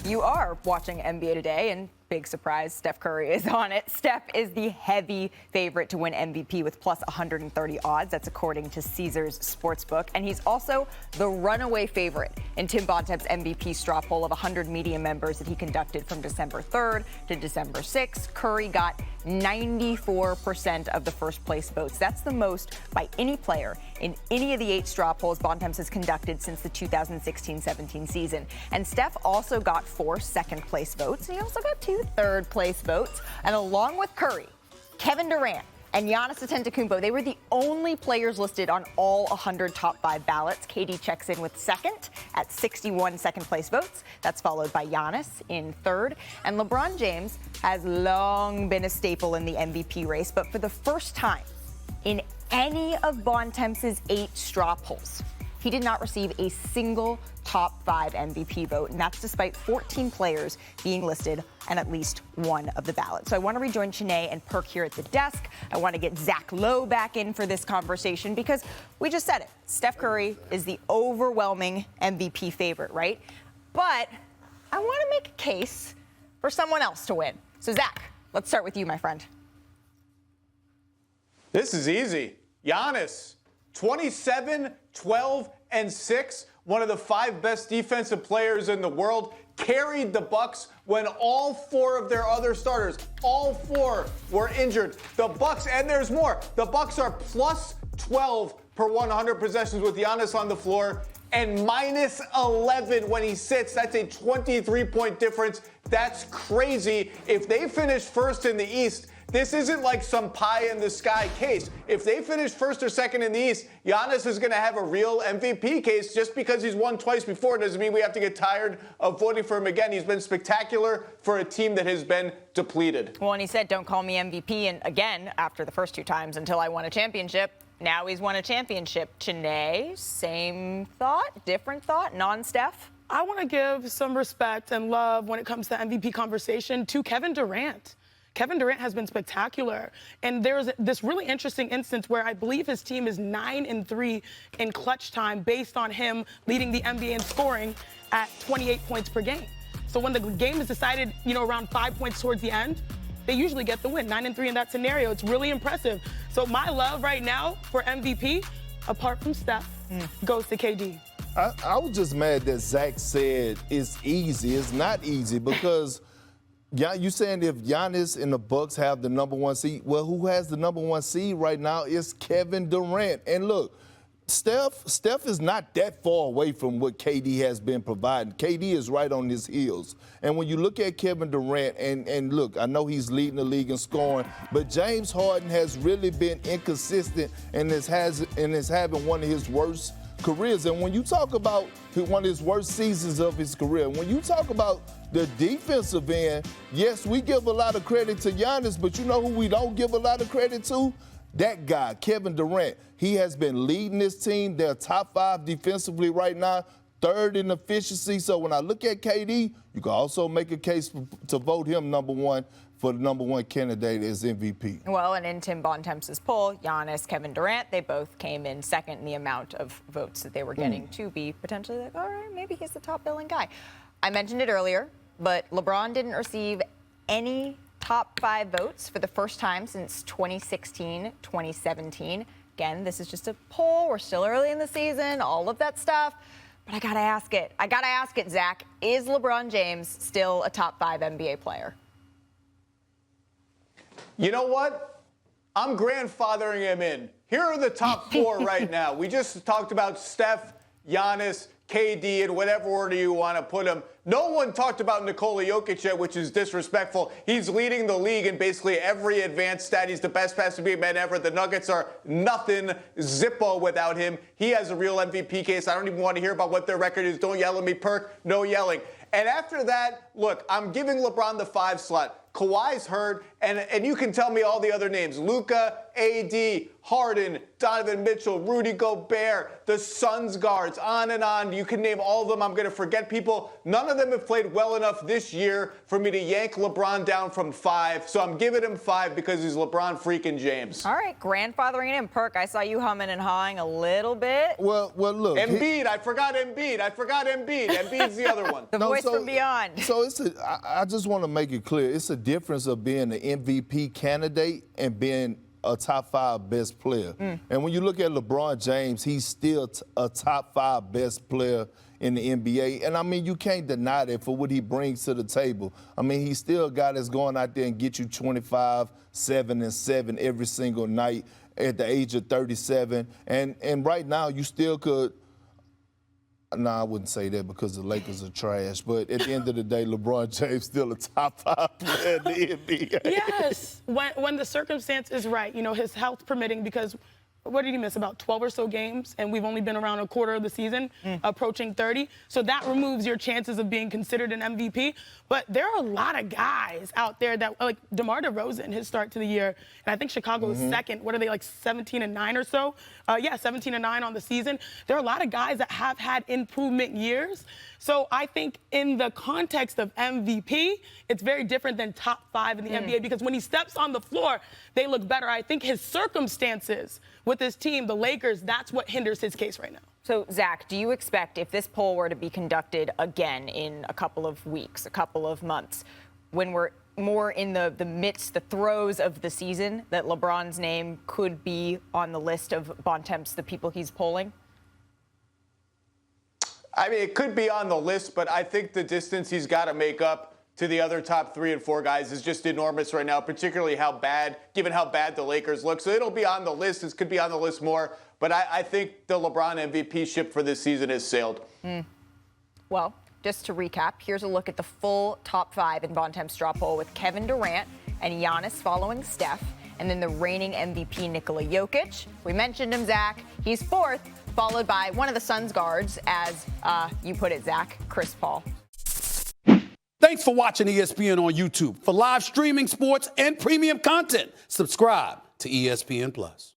You are watching NBA Today, and big surprise, Steph Curry is on it. Steph is the heavy favorite to win MVP with plus 130 odds. That's according to Caesars Sportsbook. And he's also the runaway favorite in Tim Bontemps' MVP straw poll of 100 media members that he conducted from December 3rd to December 6th. Curry got 94% of the first place votes. That's the most by any player in any of the 8 straw polls Bontemps has conducted since the 2016-17 season. And Steph also got 4 second-place votes, and he also got 2 third-place votes. And along with Curry, Kevin Durant, and Giannis Antetokounmpo, they were the only players listed on all 100 top 5 ballots. KD checks in with second at 61 second-place votes. That's followed by Giannis in third. And LeBron James has long been a staple in the MVP race, but for the first time in any of Bontemps' 8 straw polls, he did not receive a single top 5 MVP vote, and that's despite 14 players being listed on at least one of the ballots. So I want to rejoin Chiney and Perk here at the desk. I want to get Zach Lowe back in for this conversation because we just said it. Steph Curry is the overwhelming MVP favorite, right? But I want to make a case for someone else to win. So Zach, let's start with you, my friend. This is easy. Giannis, 27, 12, and 6, one of the 5 best defensive players in the world, carried the Bucks when all 4 of their other starters, all 4 were injured. The Bucks, and there's more, the Bucks are plus 12 per 100 possessions with Giannis on the floor and minus 11 when he sits. That's a 23-point difference. That's crazy. If they finish first in the East, this isn't like some pie-in-the-sky case. If they finish first or second in the East, Giannis is going to have a real MVP case. Just because he's won twice before doesn't mean we have to get tired of voting for him again. He's been spectacular for a team that has been depleted. Well, and he said, don't call me MVP. And again, after the first 2 times, until I won a championship. Now he's won a championship. Chiney, same thought, different thought, non-Steph? I want to give some respect and love when it comes to MVP conversation to Kevin Durant. Kevin Durant has been spectacular. And there's this really interesting instance where I believe his team is 9-3 in clutch time based on him leading the NBA in scoring at 28 points per game. So when the game is decided, around 5 points towards the end, they usually get the win. 9-3 in that scenario. It's really impressive. So my love right now for MVP, apart from Steph, goes to KD. I was just mad that Zach said it's easy. It's not easy because you saying if Giannis and the Bucks have the number 1 seed, well, who has the number 1 seed right now is Kevin Durant. And look, Steph is not that far away from what KD has been providing. KD is right on his heels. And when you look at Kevin Durant, and look, I know he's leading the league in scoring, but James Harden has really been inconsistent and is having one of his worst careers. And when you talk about one of his worst seasons of his career, when you talk about the defensive end, yes, we give a lot of credit to Giannis, but you know who we don't give a lot of credit to? That guy, Kevin Durant. He has been leading this team. They're top 5 defensively right now, 3rd in efficiency. So when I look at KD, you can also make a case to vote him number 1 for the number 1 candidate as MVP. Well, and in Tim Bontemps' poll, Giannis, Kevin Durant, they both came in second in the amount of votes that they were getting to be potentially like, all right, maybe he's the top billing guy. I mentioned it earlier, but LeBron didn't receive any top 5 votes for the first time since 2016, 2017. Again, this is just a poll. We're still early in the season, all of that stuff. But I got to ask it, Zach. Is LeBron James still a top 5 NBA player? You know what? I'm grandfathering him in. Here are the top 4 right now. We just talked about Steph, Giannis, KD, in whatever order you want to put them. No one talked about Nikola Jokic yet, which is disrespectful. He's leading the league in basically every advanced stat. He's the best passer big man ever. The Nuggets are nothing Zippo without him. He has a real MVP case. I don't even want to hear about what their record is. Don't yell at me, Perk. No yelling. And after that, look, I'm giving LeBron the 5 slot. Kawhi's hurt, and you can tell me all the other names. Luka, AD, Harden, Donovan Mitchell, Rudy Gobert, the Suns guards, on and on. You can name all of them. I'm going to forget people. None of them have played well enough this year for me to yank LeBron down from 5. So I'm giving him 5 because he's LeBron freaking James. All right, grandfathering him. Perk, I saw you humming and hawing a little bit. Well, look. Embiid, I forgot Embiid. Embiid's the other one. The voice from beyond. So I just want to make it clear. It's a difference of being an MVP candidate and being a top 5 best player. And when you look at LeBron James, he's still a top 5 best player in the NBA. And I mean, you can't deny that for what he brings to the table. I mean, he's still a guy that's going out there and get you 25, 7, and 7 every single night at the age of 37. And right now, you still could. No, I wouldn't say that because the Lakers are trash. But at the end of the day, LeBron James still a top 5 player in the NBA. Yes, when the circumstance is right, you know, his health permitting, because what did he miss? About 12 or so games, and we've only been around a quarter of the season, approaching 30. So that removes your chances of being considered an MVP. But there are a lot of guys out there that, like DeMar DeRozan, his start to the year, and I think Chicago is second. What are they, like 17-9 or so? 17-9 on the season. There are a lot of guys that have had improvement years. So I think in the context of MVP, it's very different than top 5 in the NBA, because when he steps on the floor, they look better. I think his circumstances with his team, the Lakers, that's what hinders his case right now. So, Zach, do you expect, if this poll were to be conducted again in a couple of weeks, a couple of months, when we're more in the throes of the season, that LeBron's name could be on the list of Bontemps, the people he's polling? I mean, it could be on the list, but I think the distance he's got to make up to the other top 3 and 4 guys is just enormous right now, particularly given how bad the Lakers look. So it'll be on the list. It could be on the list more. But I think the LeBron MVP ship for this season has sailed. Well, just to recap, here's a look at the full top 5 in Bontemps straw poll, with Kevin Durant and Giannis following Steph, and then the reigning MVP Nikola Jokic. We mentioned him, Zach. He's 4th, followed by one of the Suns guards, as you put it, Zach, Chris Paul. Thanks for watching ESPN on YouTube. For live streaming, sports, and premium content, subscribe to ESPN+.